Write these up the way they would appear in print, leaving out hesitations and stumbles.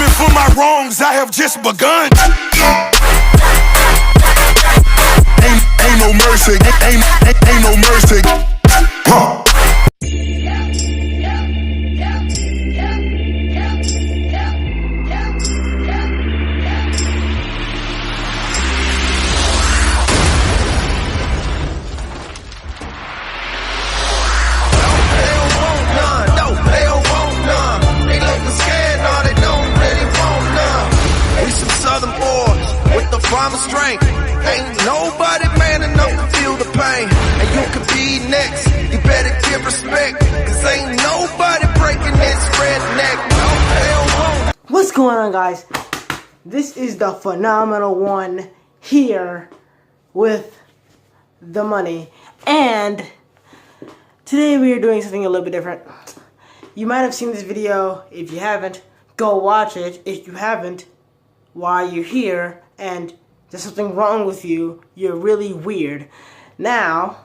Even for my wrongs, I have just begun. Ain't no mercy, ain't no mercy. Huh. From strength, ain't nobody man enough to feel the pain. And you could be next, you better give respect, cause ain't nobody breaking this redneck. No hell won't. What's going on, guys? This is the Phenomenal One here with the money, and today we are doing something a little bit different. You might have seen this video. If you haven't, go watch it. If you haven't, while you're here and there's something wrong with you, you're really weird. Now,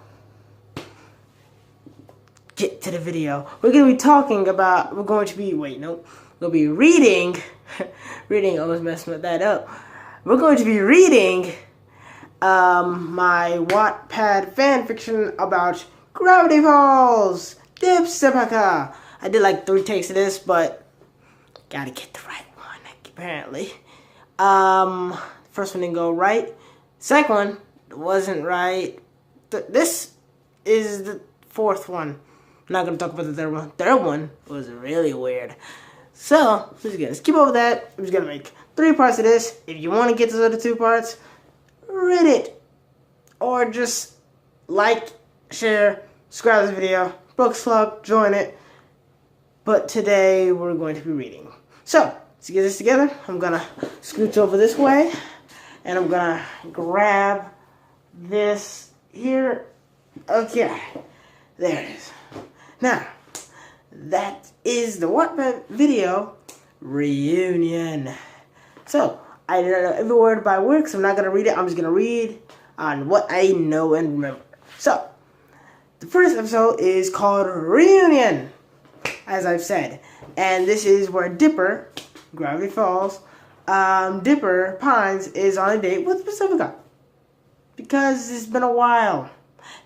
get to the video. We're going to be talking about, we're going to be reading, almost messed that up. We're going to be reading my Wattpad fanfiction about Gravity Falls, Dipsepaka. I did like 3 takes of this, but gotta get the right one, apparently. First one didn't go right. Second one wasn't right. This is the 4th one. I'm not going to talk about the 3rd one. 3rd one was really weird. So, let's keep up with that. I'm just going to make 3 parts of this. If you want to get to the other 2 parts, read it. Or just like, share, subscribe to the video. Brooks Club, join it. But today, we're going to be reading. So, let's get this together. I'm going to scooch over this way. And I'm going to grab this here. Okay. There it is. Now, that is the Wattpad video reunion. So, I didn't know every word by word, so I'm not going to read it. I'm just going to read on what I know and remember. So, the first episode is called Reunion, as I've said. And this is where Dipper, Gravity Falls, Dipper Pines is on a date with Pacifica. Because it's been a while.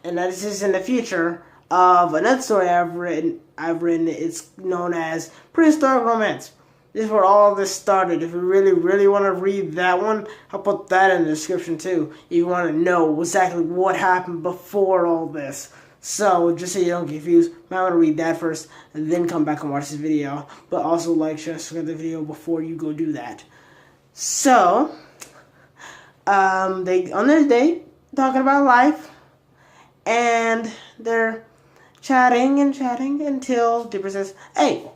And this is in the future of another story I've written. It's known as Prehistoric Romance. This is where all this started. If you really want to read that one, I'll put that in the description too. If you want to know exactly what happened before all this. So, just so you don't get confused, I'm going to read that first and then come back and watch this video. But also like, share, subscribe to the video before you go do that. So, they on their date, talking about life, and they're chatting until Dipper says, "Hey,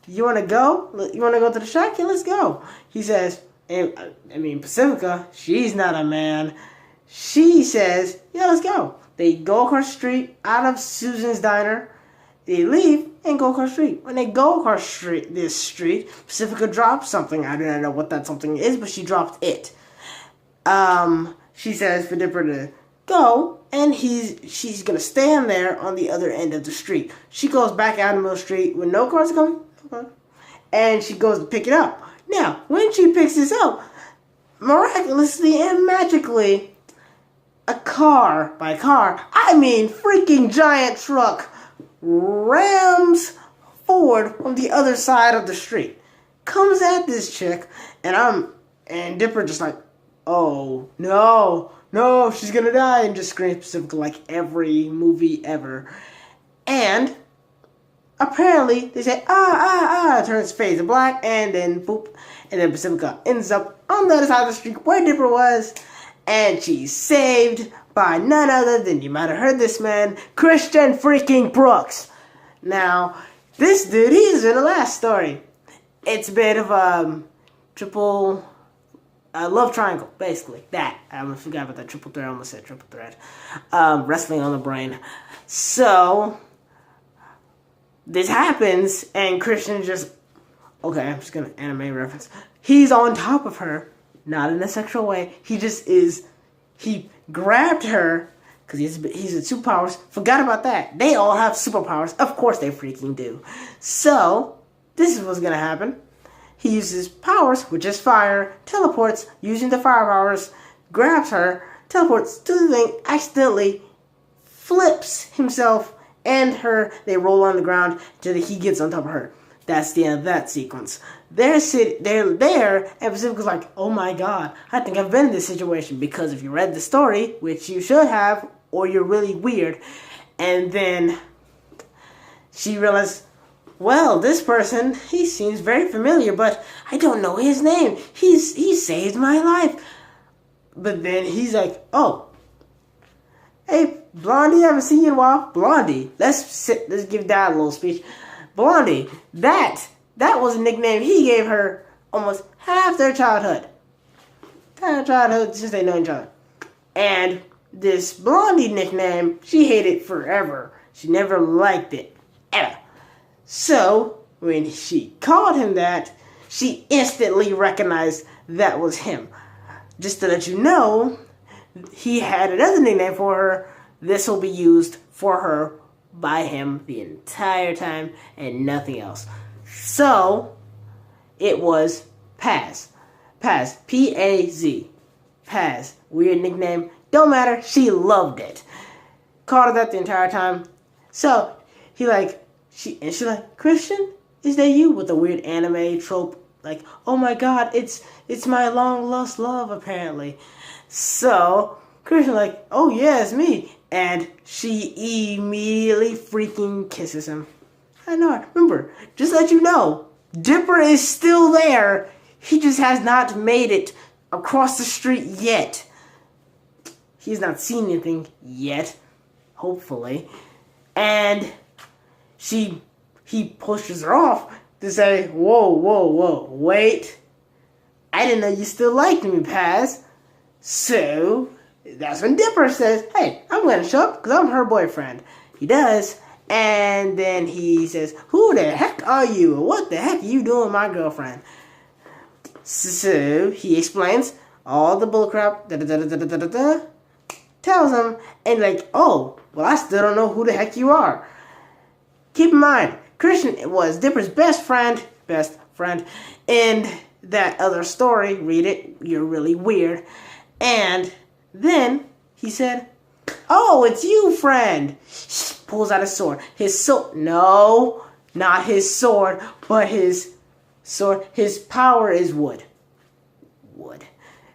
you want to go? You want to go to the shack? Yeah, let's go." He says, Pacifica, she's not a man. She says, "Yeah, let's go." They go across the street out of Susan's diner. They leave and go across the street. When they go across this street, Pacifica drops something. I don't know what that something is, but she dropped it. She says for Dipper to go, and she's gonna stand there on the other end of the street. She goes back out in the middle of the street when no cars are coming, and she goes to pick it up. Now, when she picks this up, miraculously and magically, a car, by car, I mean freaking giant truck, rams forward from the other side of the street, comes at this chick, and Dipper just like, "Oh no, she's gonna die," and just screams Pacifica like every movie ever. And apparently they say turns fades to black, and then boop, and then Pacifica ends up on the other side of the street where Dipper was, and she's saved by none other than, you might have heard this man, Christian freaking Brooks. Now, this dude, he's in the last story. It's a bit of a triple love triangle, basically. That. I almost forgot about that triple threat. I almost said triple threat. Wrestling on the brain. So, this happens, and Christian just, okay, I'm just going to anime reference. He's on top of her, not in a sexual way. He just is, he grabbed her, because he's at superpowers. Forgot about that. They all have superpowers. Of course they freaking do. So, this is what's going to happen. he uses powers, which is fire, teleports using the fire powers, grabs her, teleports to the thing, accidentally flips himself and her. They roll on the ground until he gets on top of her. That's the end of that sequence. They're there, and Pacifica's like, oh my god, I think I've been in this situation. Because if you read the story, which you should have, or you're really weird, and then she realizes, well, this person, he seems very familiar, but I don't know his name. He saved my life. But then he's like, oh, hey, Blondie, I haven't seen you in a while. Blondie, let's give Dad a little speech. Blondie, that was a nickname he gave her almost half their childhood. Since they know each other. And this Blondie nickname, she hated forever. She never liked it, ever. So, when she called him that, she instantly recognized that was him. Just to let you know, he had another nickname for her. This will be used for her by him the entire time and nothing else. So, it was Paz. Paz. P-A-Z. Paz. Weird nickname. Don't matter. She loved it. Called her that the entire time. So, she's like, Christian, is that you? With a weird anime trope. Like, oh my god, it's my long lost love, apparently. So, Christian like, oh yeah, it's me. And she immediately freaking kisses him. I know. Remember, just let you know, Dipper is still there. He just has not made it across the street yet. He's not seen anything yet, hopefully. And he pushes her off to say, whoa, wait. I didn't know you still liked me, Paz. So, that's when Dipper says, hey, I'm going to show up because I'm her boyfriend. He does. And then he says, who the heck are you? What the heck are you doing with my girlfriend? So, he explains all the bullcrap, tells him, and like, oh, well, I still don't know who the heck you are. Keep in mind, Christian was Dipper's best friend in that other story. Read it, you're really weird. And then he said, oh, it's you, friend. He pulls out his sword. No, not his sword, but his sword. His power is wood.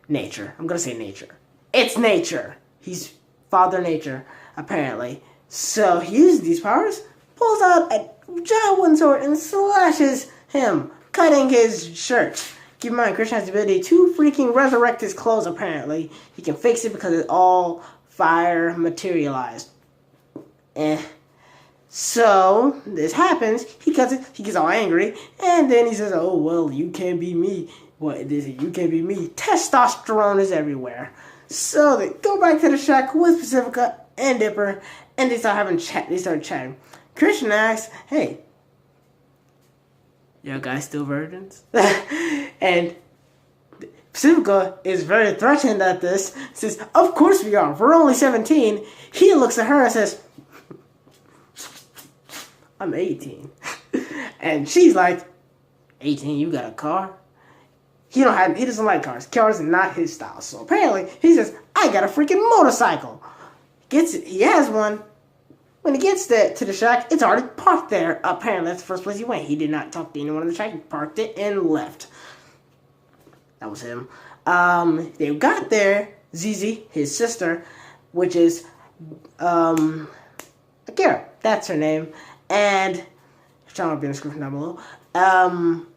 Nature. I'm going to say nature. It's nature. He's Father Nature, apparently. So he uses these powers, pulls out a giant wooden sword, and slashes him, cutting his shirt. Keep in mind, Christian has the ability to freaking resurrect his clothes, apparently. He can fix it because it's all fire materialized. So, this happens, he cuts it, he gets all angry, and then he says, oh, well, you can't be me. What is it? You can't be me. Testosterone is everywhere. So, they go back to the shack with Pacifica and Dipper, and they start chatting. Christian asks, hey, y'all guys still virgins? And Pacifica is very threatened at this. Says, of course we are. We're only 17. He looks at her and says, I'm 18. And she's like, 18, you got a car? He doesn't like cars. Cars are not his style. So apparently, he says, I got a freaking motorcycle. He has one. When he gets to the shack, it's already parked there. Apparently, that's the first place he went. He did not talk to anyone in the shack. He parked it and left. That was him. They got there. Zizi, his sister, which is Akira. That's her name. And Sean will be in the description down below.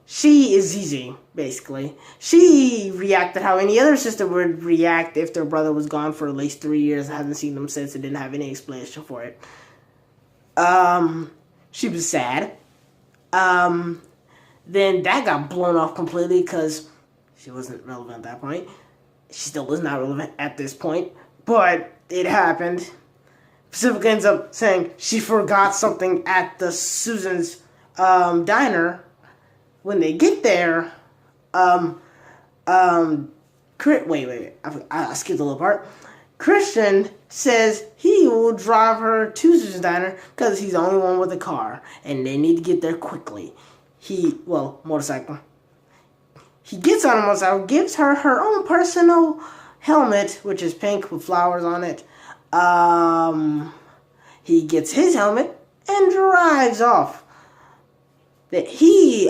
She is Zizi, basically. She reacted how any other sister would react if their brother was gone for at least 3 years. I haven't seen them since and didn't have any explanation for it. She was sad. Then that got blown off completely because she wasn't relevant at that point. She still was not relevant at this point. But it happened. Pacifica ends up saying she forgot something at the Susan's diner. When they get there, wait, I skipped a little part. Christian says he will drive her to Susan's diner because he's the only one with a car, and they need to get there quickly. Motorcycle. he gets on a motorcycle, gives her her own personal helmet, which is pink with flowers on it. He gets his helmet and drives off. That he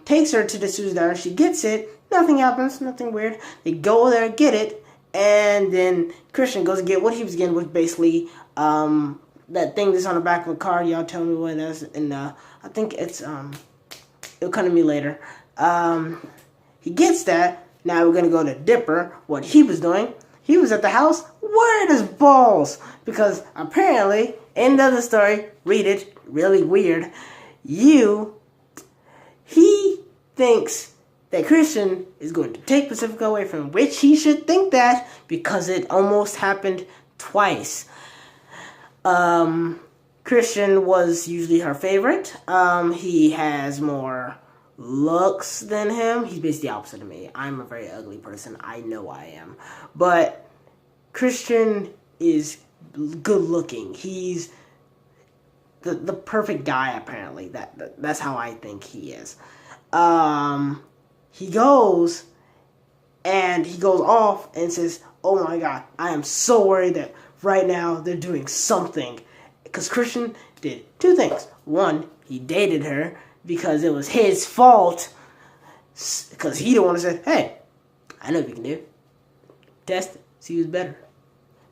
takes her to the Sue's Diner. She gets it. Nothing happens. Nothing weird. They go there, get it, and then Christian goes to get what he was getting, which basically that thing that's on the back of a car. Y'all tell me what it is, and I think it's it'll come to me later. He gets that. Now we're gonna go to Dipper. What he was doing? He was at the house wearing his balls because apparently, end of the story. Read it. Really weird. He thinks that Christian is going to take Pacifica away from him, which he should think that because it almost happened twice. Christian was usually her favorite. He has more looks than him. He's basically the opposite of me. I'm a very ugly person. I know I am. But Christian is good looking. He's the perfect guy, apparently. That's how I think he is. He goes off and says, "Oh my God, I am so worried that right now they're doing something." Because Christian did two things. One, he dated her because it was his fault. Because he didn't want to say, "Hey, I know what you can do. Test it. See who's better.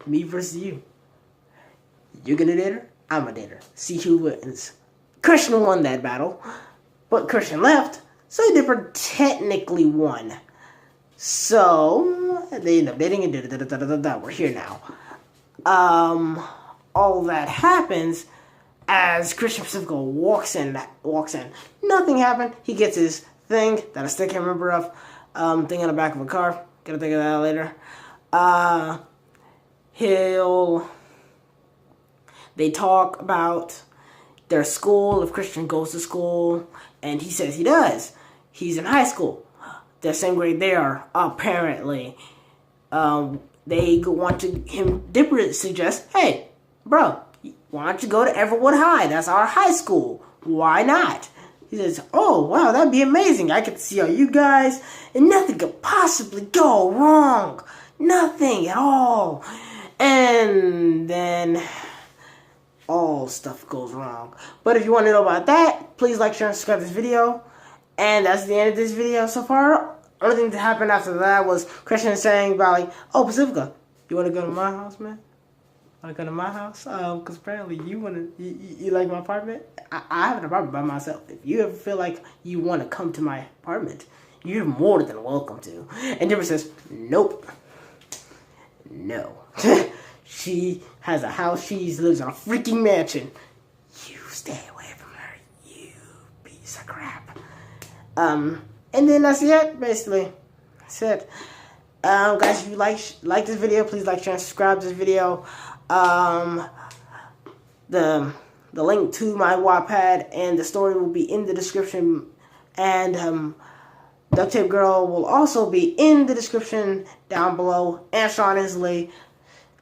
Me versus you. You're going to date her? I'm going to date her. See who wins." Christian won that battle. But Christian left. So Dipper technically won. So they end up dating and we're here now. All that happens as Christian Pacifica walks in. Nothing happened. He gets his thing that I still can't remember of. Thing on the back of a car. Gotta think of that later. They talk about their school, if Christian goes to school, and he says he does. He's in high school. The same grade they are, apparently. They want to, Dipper suggests, "Hey, bro, why don't you go to Everwood High? That's our high school. Why not?" He says, "Oh, wow, that'd be amazing. I get to see all you guys, and nothing could possibly go wrong. Nothing at all." And then all stuff goes wrong. But if you want to know about that, please like, share, and subscribe to this video. And that's the end of this video so far. Only thing that happened after that was Christian saying about like, "Oh, Pacifica, you want to go to my house, man? Want to go to my house? Because apparently you like my apartment. I have an apartment by myself. If you ever feel like you want to come to my apartment, you're more than welcome to." And Dipper says, "Nope. No." She has a house. She lives in a freaking mansion. You stay away from her, you piece of crap. And then that's it, basically. That's it. Guys, if you like this video, please like, share, and subscribe to this video. The link to my Wattpad and the story will be in the description. And Duct Tape Girl will also be in the description down below. And Sean Inslee.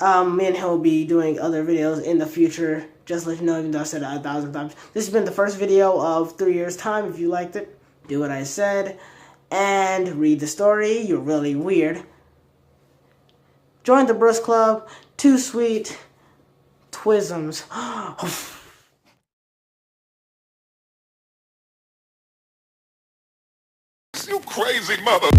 Me and him will be doing other videos in the future. Just let you know, even though I said it 1,000 times. This has been the first video of 3 years' time. If you liked it, do what I said. And read the story. You're really weird. Join the Bruce Club. Too sweet. Twisms. You crazy mother.